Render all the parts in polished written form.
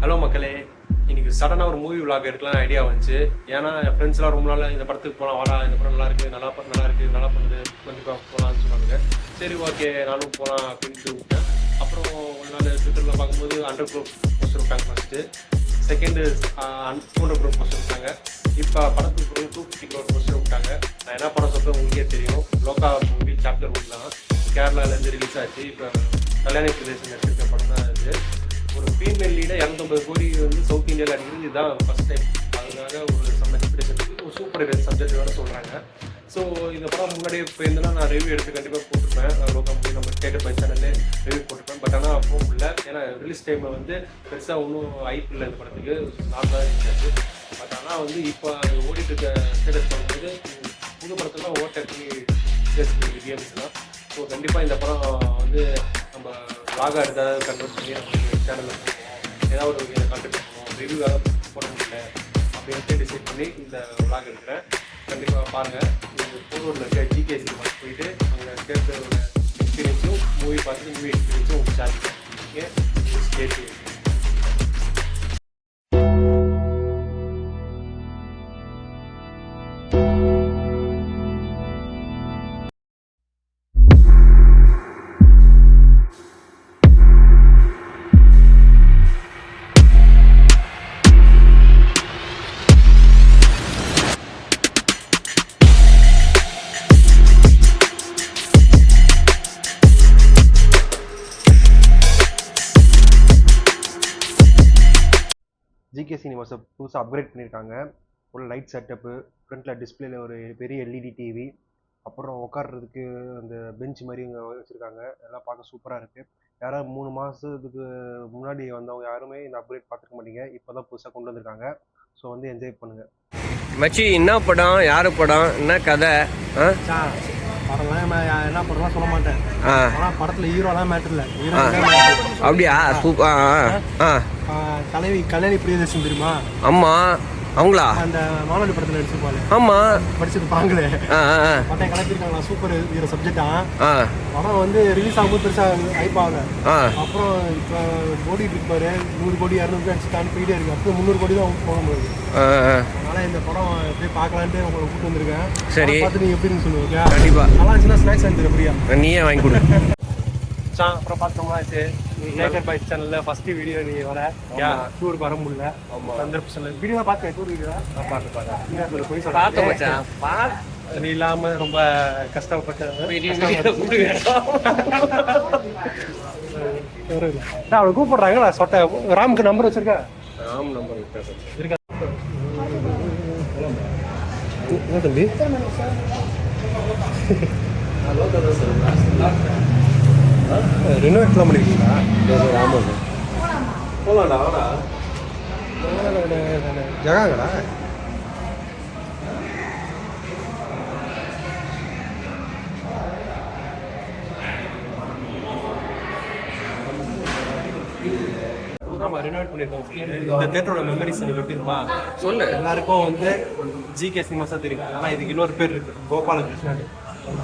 Hello மக்களே, இன்னைக்கு சடனாக ஒரு மூவி விளாக் எடுக்கலாம் ஐடியா வந்துச்சு. ஏன்னா என் ஃப்ரெண்ட்ஸ்லாம் ரொம்ப நாள் இந்த படத்துக்கு போகலாம், வாடா இந்த படம் நல்லா இருக்குது, நல்லா இருக்குது, நல்லா பண்ணுது, கண்டிப்பாக போகலான்னு சொன்னாங்க. சரி ஓகே நானும் போகலாம் அப்படின்ட்டு விட்டேன். அப்புறம் ஒரு நாள் ட்விட்டரில் பார்க்கும்போது அண்டர் குரூப் போஸ்டர் விட்டாங்க ஃபஸ்ட்டு, செகண்டு 200 குரூப் போஸ்டர் விட்டாங்க. இப்போ படத்துக்கு பிறகு 250 crore போஸ்டர் விட்டாங்க. நான் என்ன படம் சொல்கிறேன் உங்களுக்கே தெரியும். லோகா மூவி சாப்டர் 1 தான் கேரளாவிலேருந்து ரிலீஸ் ஆச்சு. இப்போ கல்யாணி பிரதேசம் எடுத்துருக்க படம் தான் இது. ஒரு ஃபீமேல் லீடை 250 கோடி வந்து சவுத் இந்தியாவில் அடிக்கிறது இதுதான் ஃபஸ்ட் டைம். அதுக்காக ஒரு சம் எக்ஸ்பெக்டேஷன் இருக்குது. ஒரு சூப்பர் சப்ஜெக்ட் வேறு சொல்கிறாங்க. ஸோ இந்த படம் முன்னாடியே போயிருந்தேன்னா நான் ரிவ்யூ எடுத்து கண்டிப்பாக போட்டிருப்பேன். லோகா மூவி நம்ம தேட்டர் பை சேனல்லே ரிவ்யூ போட்டிருப்பேன். பட் ஆனால் அப்போ இல்லை, ஏன்னா ரிலீஸ் டைமில் வந்து பெருசாக ஒன்றும் ஐப்பு இல்லை இந்த படத்துக்கு, நார்மலாக இருந்துச்சு. பட் ஆனால் வந்து இப்போ ஓடிட்டு இருக்க ஸ்டேட்டஸ் பண்ணும்போது புது படத்தெல்லாம் ஓவர் பண்ணி பேசுகிறது கேம்ஸ்லாம். ஸோ கண்டிப்பாக இந்த படம் வந்து நம்ம லாகாக எடுத்தால் கன்வெர்ட் பண்ணி நம்ம சேனலில் போடுவோம், ஏதாவது ஒரு கண்டெக்ட் பண்ணுவோம், ரிவ்யூவாக போட முடியல அப்படின்ட்டு டிசைட் பண்ணி இந்த விளாக் எடுக்கிறேன். கண்டிப்பாக பாருங்கள். இது போரூரில் இருக்க ஜிகே சினிமாஸ் போயிட்டு அங்கே தேட்டரோட எக்ஸ்பீரியன்ஸும் மூவி பார்த்துட்டு மூவி எக்ஸ்பீரியன்ஸும் உங்களுக்கு ஷேர் பண்ணுவேன். ஸ்டேட் ஜிகே சினிமாஸை புதுசாக அப்கிரேட் பண்ணியிருக்காங்க. ஒரு லைட் செட்டப்பு, ஃப்ரண்ட்டில் டிஸ்பிளேல ஒரு பெரிய எல்இடி டிவி, அப்புறம் உட்கார்றதுக்கு அந்த பெஞ்ச் மாதிரி இங்கே வச்சுருக்காங்க. எல்லாம் பார்க்க சூப்பராக இருக்குது. யாராவது 3 மாதத்துக்கு முன்னாடி வந்தவங்க யாருமே இந்த அப்கிரேட் பார்த்துருக்க மாட்டீங்க. இப்போ தான் புதுசாக கொண்டு வந்திருக்காங்க. ஸோ வந்து என்ஜாய் பண்ணுங்கள். மச்சி, என்ன படம், யார் படம், என்ன கதை? படம்லாம் என்ன படம்லாம் சொல்ல மாட்டேன். ஆனால் படத்தில் ஹீரோலாம் மேட்டர் இல்லை. ஹீரோ அப்படியா? சூப்பர். தலைவி கல்யாணி பிரியதர்ஷன் தெரியுமா? ஆமாம், அவங்களா? அந்த மாநாடு படத்தில் நடிச்சிருப்பாங்க. ஆமாம், படிச்சுட்டு பாங்களே பட்டம் கலப்பிருக்காங்களா. Super hero சப்ஜெக்டா. படம் வந்து ரிலீஸ் ஆகும்போது பெருசாக ஹைப் ஆகல. அப்புறம் இப்போ ஓடிட்டு இருப்பாரு 100 கோடி 200 கோடி தாண்டி போயிட்டே இருக்கு. அப்போ 300 கோடி தான் போக முடியாது. அதனால இந்த படம் போய் பார்க்கலான்ட்டு உங்களை கூப்பிட்டு வந்திருக்கேன். சரி, பார்த்து நீங்கள் எப்படின்னு சொல்லுவீங்க? கண்டிப்பாக நல்லா இருந்துச்சுன்னா ஸ்நாக்ஸ் வாங்கி ஃப்ரீயா நீயே வாங்கி கொடு. அப்புறம் பார்த்தோம்னா நேக்கர் பை சேனலில் ஃபஸ்ட்டு வீடியோ நீ வர டூருக்கு வர முடியல. சந்தர்ப்பம் வீடியோ பார்த்தேன். டூர் வீடியோ பார்த்து போய் பார்த்தேன். நீ இல்லாமல் ரொம்ப கஷ்டப்பட்ட அவனை கூப்பிடுறாங்க. நான் சொட்ட ராமுக்கு நம்பர் வச்சிருக்கேன். ராம் நம்பர் இருக்கா என்ன தம்பி? ரெனோவேட்லாம் பண்ணிருக்கீங்களா? ஆமாங்க, போகலாம்டா. வாடா, ஜகாங்கடா. ஆமாம், ரெனோவேட் பண்ணியிருக்கோம். இந்த தேட்டரோட மெமரிஸ் எனக்கு எப்படி இருக்குமா சொல்லு. எல்லாருக்கும் வந்து ஜிகே சினிமாஸாக தெரியும். ஆனால் இதுக்கு இன்னொரு பேர் இருக்கு, கோபாலகிருஷ்ணன்.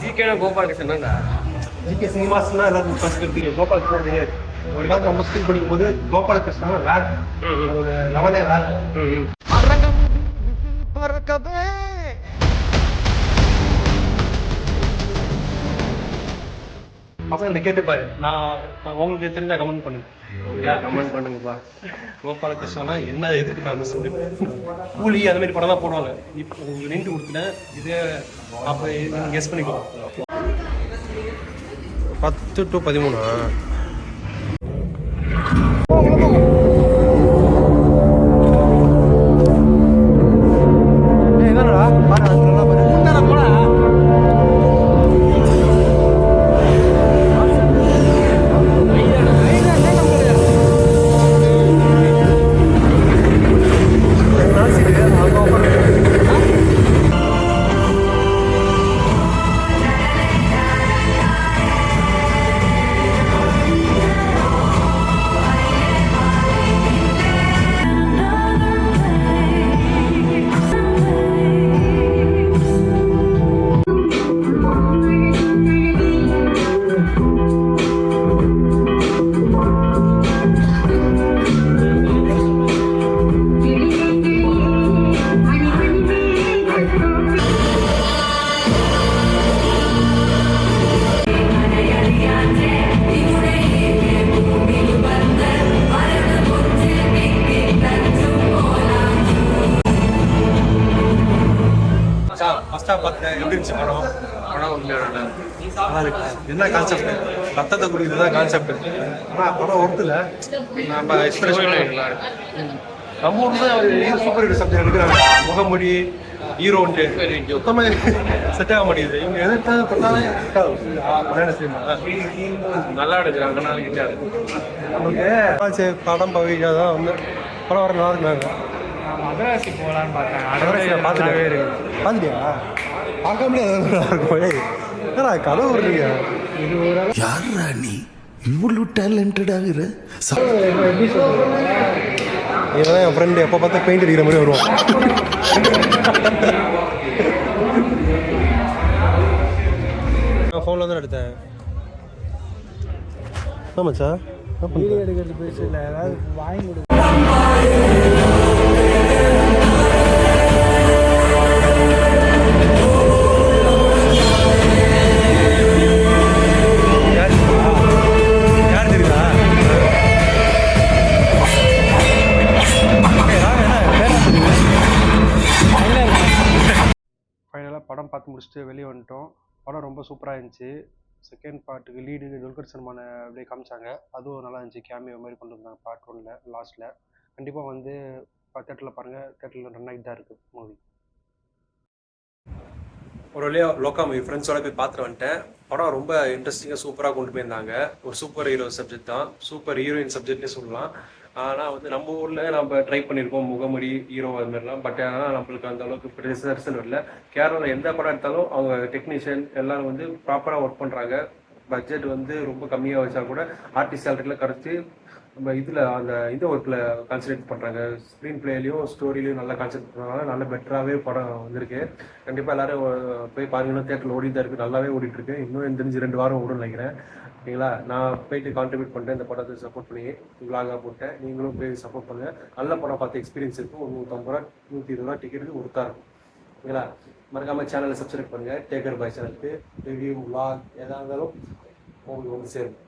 ஜிகேனா கோபாலகிருஷ்ணன். ஜிகே சினிமாஸ்னா எல்லாருக்கும் ஃபர்ஸ்ட் இருக்கு. கோபாலகிருஷ்ணன் தெரியாது. ஒரு காலத்தில் நம்ம ஸ்கூல் படிக்கும் போது கோபாலகிருஷ்ணன் வேற ஒரு லெவலே வேற. அப்போ என்ன கேட்டுப்பாரு. நான் உங்களுக்கு தெரிஞ்சா கமெண்ட் பண்ணுங்க. கமெண்ட் பண்ணுங்கப்பா. கோபாலகிருஷ்ணனா என்ன எதுக்கு நான் சொல்லுவேன். கூலி அந்த மாதிரி படம் தான் போடுவாங்க. இப்போ உங்களுக்கு நின்று கொடுத்துட்டேன். இதே அப்போ நீங்கள் கெஸ் பண்ணிக்கலாம். 10 to 13. என்னடா பாரு நல்லா பாரு. போடா இருந்துச்சு படம். படம் உண்மையாக நல்லா இருக்கு. என்ன கான்செப்ட்? ரத்தத்தை குடிக்கிறது தான் கான்செப்ட். ஆனால் படம் ஒருத்தில் நம்ம எக்ஸ்பிரஷன் நல்லா இருக்கு. நம்ம ஊர்ல சூப்பர் ஹீரோ சப்ஜெக்ட் எடுக்கிறாங்க. முகமுடி ஹீரோன்ட்டு சுத்தமாக செட் ஆக மாட்டேங்குது. இவங்க எதிர்த்தாலே நல்லா எடுக்கிறாங்க. நமக்கு படம் பவிக்காக தான் வந்து படம் வர நல்லா இருந்தாங்க. மதராசி போகலான்னு பார்த்தேன். பார்த்துட்டாவே இருக்கு. பார்த்துட்டியா? பார்க்க முடியாது. கதை வருவீங்க. இது ஒரு யாரா நீ இவ்வளவு டேலண்டடாகிற? எப்படி சொல்றது? இவன் என் ஃப்ரெண்டு எப்போ பார்த்தா பெயிண்ட் அடிக்கிற மாதிரி வருவான். நான் ஃபோனில் தான் எடுத்தேன். ஆமாச்சா வீடியோ எடுக்கிறது பெருசு இல்லை, ஏதாவது வாங்கி கொடு. ஃபைனலாக படம் பார்த்து முடிச்சுட்டு வெளியே வந்துட்டோம். படம் ரொம்ப சூப்பராக இருந்துச்சு. செகண்ட் பார்ட்டுக்கு லீடு துல்கர் சல்மான அப்படியே காமிச்சாங்க. அதுவும் நல்லா இருந்துச்சு. கேமியோ மாதிரி கொண்டு வந்தாங்க பார்ட் 1ல் லாஸ்ட்டில். கண்டிப்பாக வந்து தேட்டரில் பாருங்கள். தேட்டரில் ரன் ஆகிட்டு தான் இருக்குது மூவி. ஒரு வழியாக லோக்கா மூவி ஃப்ரெண்ட்ஸோட போய் பார்த்துட்டு வந்துட்டேன். படம் ரொம்ப இன்ட்ரெஸ்டிங்காக சூப்பராக கொண்டு போயிருந்தாங்க. ஒரு சூப்பர் ஹீரோ சப்ஜெக்ட் தான், சூப்பர் ஹீரோயின் சப்ஜெக்ட்னே சொல்லலாம். ஆனால் வந்து நம்ம ஊரில் நம்ம ட்ரை பண்ணியிருக்கோம் முகமுடி ஹீரோ அது மாதிரிலாம். பட் ஆனால் நம்மளுக்கு அந்த அளவுக்கு ரிசல்ட் வரல. கேரளாவில் எந்த படம் எடுத்தாலும் அவங்க டெக்னீஷியன் எல்லோரும் வந்து ப்ராப்பராக ஒர்க் பண்ணுறாங்க. பட்ஜெட் வந்து ரொம்ப கம்மியாக வச்சா கூட ஆர்டிஸ்ட் சேலரியில் கரைச்சி நம்ம இதில் அந்த இந்த ஒர்க்கில் கான்சன்ட்ரேட் பண்ணுறாங்க. ஸ்க்ரீன் பிளேலையும் ஸ்டோரிலையும் நல்லா கான்சன்ட்ரேட் பண்ணுறாங்க. நல்ல பெட்டராகவே படம் வந்திருக்கு. கண்டிப்பாக எல்லோரும் போய் பாருங்கன்னா தேட்டரில் ஓடி தான் இருக்குது. நல்லாவே ஓடிட்டுருக்கு. இன்னும் தெரிஞ்சு 2 வாரம் ஓடுன்னு நினைக்கிறேன். ஓகேங்களா? நான் போயிட்டு கான்ட்ரிபியூட் பண்ணிட்டேன். இந்த படத்தை சப்போர்ட் பண்ணி விலாகாக போட்டேன். நீங்களும் போய் சப்போர்ட் பண்ணுங்கள். நல்ல படம் பார்த்து எக்ஸ்பீரியன்ஸ் இருக்கும். ஒரு 150 ரூபா 120 ரூபா டிக்கெட்டுக்கு ஒருத்தா இருக்கும். ஓகேங்களா? மறக்காமல் சேனலை சப்ஸ்கிரைப் பண்ணுங்கள். டேக்கர் பாய் சேனலுக்கு ரிவ்யூ விலாக் எதாக இருந்தாலும் உங்களுக்கு வந்து சேரும்.